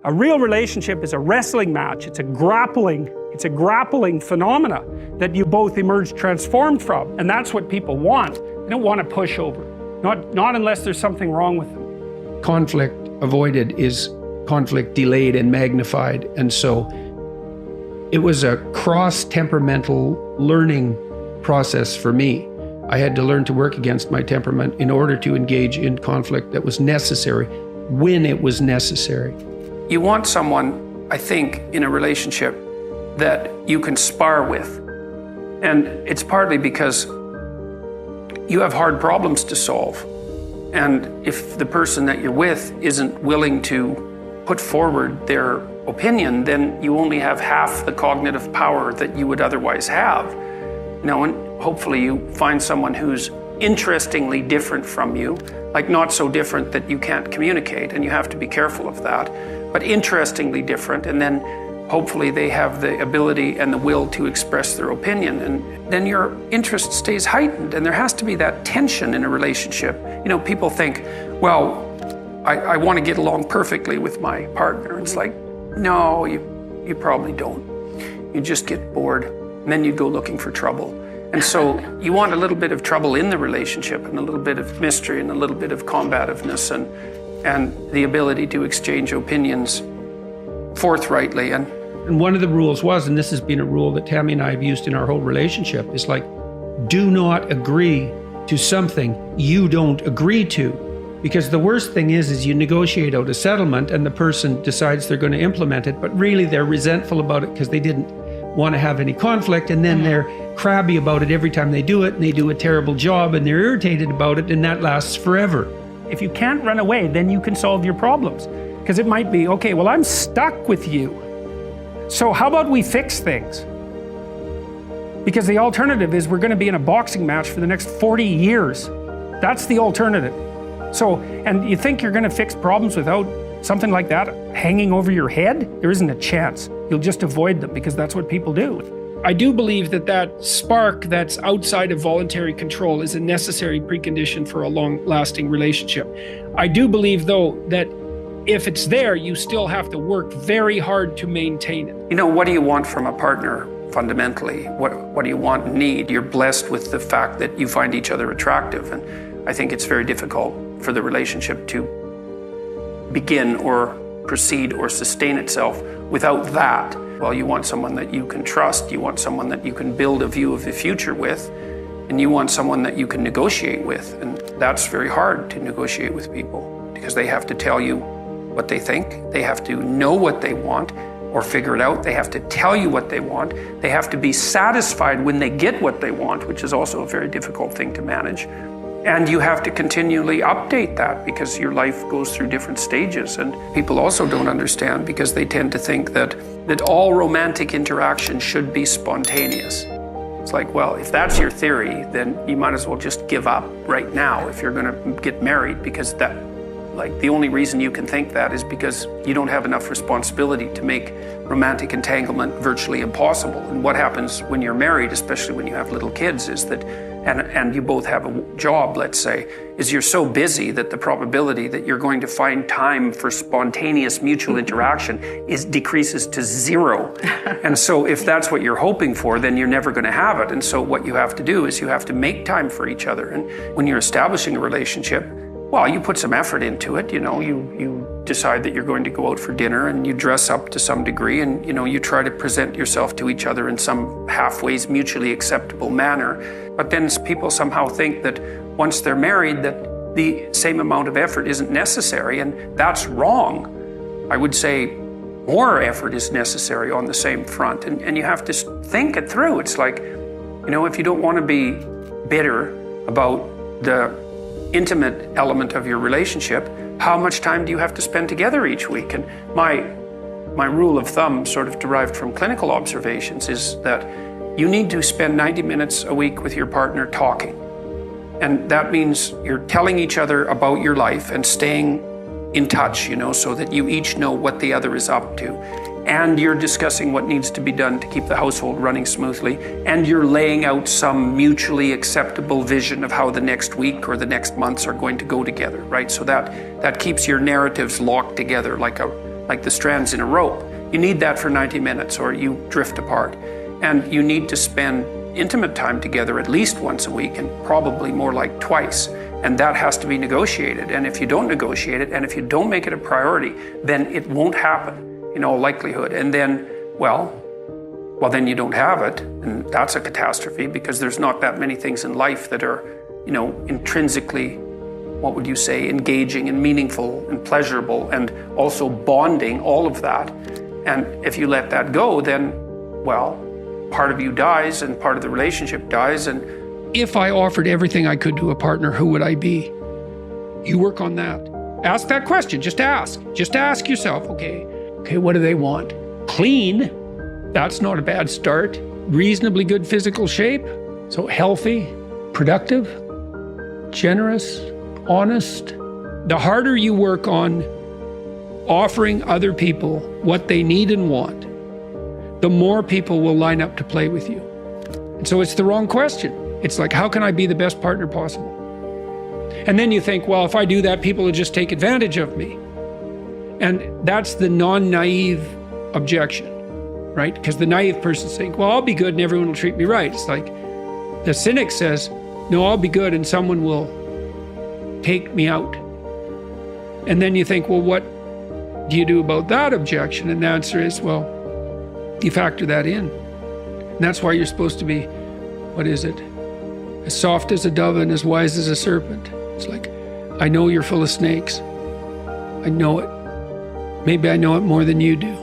A real relationship is a wrestling match. It's a grappling phenomena that you both emerge transformed from. And that's what people want. They don't want to push over. Not unless there's something wrong with them. Conflict avoided is conflict delayed and magnified. And so it was a cross-temperamental learning process for me. I had to learn to work against my temperament in order to engage in conflict that was necessary when it was necessary. You want someone, I think, in a relationship that you can spar with. And it's partly because you have hard problems to solve. And if the person that you're with isn't willing to put forward their opinion, then you only have half the cognitive power that you would otherwise have. And hopefully you find someone who's interestingly different from you, like not so different that you can't communicate, and you have to be careful of that, but interestingly different, and then hopefully they have the ability and the will to express their opinion, and then your interest stays heightened, and there has to be that tension in a relationship. People think, well, I want to get along perfectly with my partner. It's like, no, you probably don't. You just get bored, and then you go looking for trouble. And so you want a little bit of trouble in the relationship, and a little bit of mystery, and a little bit of combativeness, and the ability to exchange opinions forthrightly. And one of the rules was, and this has been a rule that Tammy and I have used in our whole relationship, is like, do not agree to something you don't agree to. Because the worst thing is you negotiate out a settlement and the person decides they're going to implement it, but really they're resentful about it because they didn't want to have any conflict, and then they're crabby about it every time they do it, and they do a terrible job, and they're irritated about it, and that lasts forever. If you can't run away, then you can solve your problems. Because it might be, okay, well, I'm stuck with you. So how about we fix things? Because the alternative is we're going to be in a boxing match for the next 40 years. That's the alternative. So, and you think you're going to fix problems without something like that hanging over your head? There isn't a chance. You'll just avoid them because that's what people do. I do believe that spark that's outside of voluntary control is a necessary precondition for a long-lasting relationship. I do believe, though, that if it's there, you still have to work very hard to maintain it. What do you want from a partner fundamentally? What do you want and need? You're blessed with the fact that you find each other attractive, and I think it's very difficult for the relationship to begin or proceed or sustain itself without that. Well, you want someone that you can trust, you want someone that you can build a view of the future with, and you want someone that you can negotiate with. And that's very hard to negotiate with people because they have to tell you what they think, they have to know what they want or figure it out, they have to tell you what they want, they have to be satisfied when they get what they want, which is also a very difficult thing to manage. And you have to continually update that because your life goes through different stages. And people also don't understand because they tend to think that all romantic interaction should be spontaneous. It's like, well, if that's your theory, then you might as well just give up right now if you're going to get married, because the only reason you can think that is because you don't have enough responsibility to make romantic entanglement virtually impossible. And what happens when you're married, especially when you have little kids, is that and you both have a job, let's say, is you're so busy that the probability that you're going to find time for spontaneous mutual interaction decreases to zero. And so if that's what you're hoping for, then you're never going to have it. And so what you have to do is you have to make time for each other. And when you're establishing a relationship, well, you put some effort into it, you decide that you're going to go out for dinner and you dress up to some degree and, you try to present yourself to each other in some halfway mutually acceptable manner. But then people somehow think that once they're married that the same amount of effort isn't necessary, and that's wrong. I would say more effort is necessary on the same front, and you have to think it through. It's like, if you don't want to be bitter about the intimate element of your relationship, how much time do you have to spend together each week? And my rule of thumb, sort of derived from clinical observations, is that you need to spend 90 minutes a week with your partner talking. And that means you're telling each other about your life and staying in touch, so that you each know what the other is up to. And you're discussing what needs to be done to keep the household running smoothly. And you're laying out some mutually acceptable vision of how the next week or the next months are going to go together, right? So that keeps your narratives locked together like a like the strands in a rope. You need that for 90 minutes or you drift apart. And you need to spend intimate time together at least once a week, and probably more like twice. And that has to be negotiated. And if you don't negotiate it, and if you don't make it a priority, then it won't happen in all likelihood. And then, well, then you don't have it. And that's a catastrophe, because there's not that many things in life that are, intrinsically, what would you say, engaging and meaningful and pleasurable and also bonding, all of that. And if you let that go, then, well, part of you dies and part of the relationship dies. And if I offered everything I could to a partner, who would I be? You work on that. Ask that question. Just ask. Just ask yourself, okay, what do they want? Clean. That's not a bad start. Reasonably good physical shape. So healthy, productive, generous, honest. The harder you work on offering other people what they need and want, the more people will line up to play with you. And so it's the wrong question. It's like, how can I be the best partner possible? And then you think, well, if I do that, people will just take advantage of me. And that's the non-naive objection, right? Because the naive person's saying, well, I'll be good and everyone will treat me right. It's like the cynic says, no, I'll be good and someone will take me out. And then you think, well, what do you do about that objection? And the answer is, well, you factor that in. And that's why you're supposed to be, what is it? As soft as a dove and as wise as a serpent. It's like, I know you're full of snakes. I know it. Maybe I know it more than you do.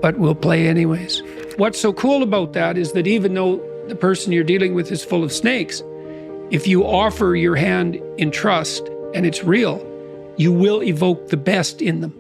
But we'll play anyways. What's so cool about that is that even though the person you're dealing with is full of snakes, if you offer your hand in trust and it's real, you will evoke the best in them.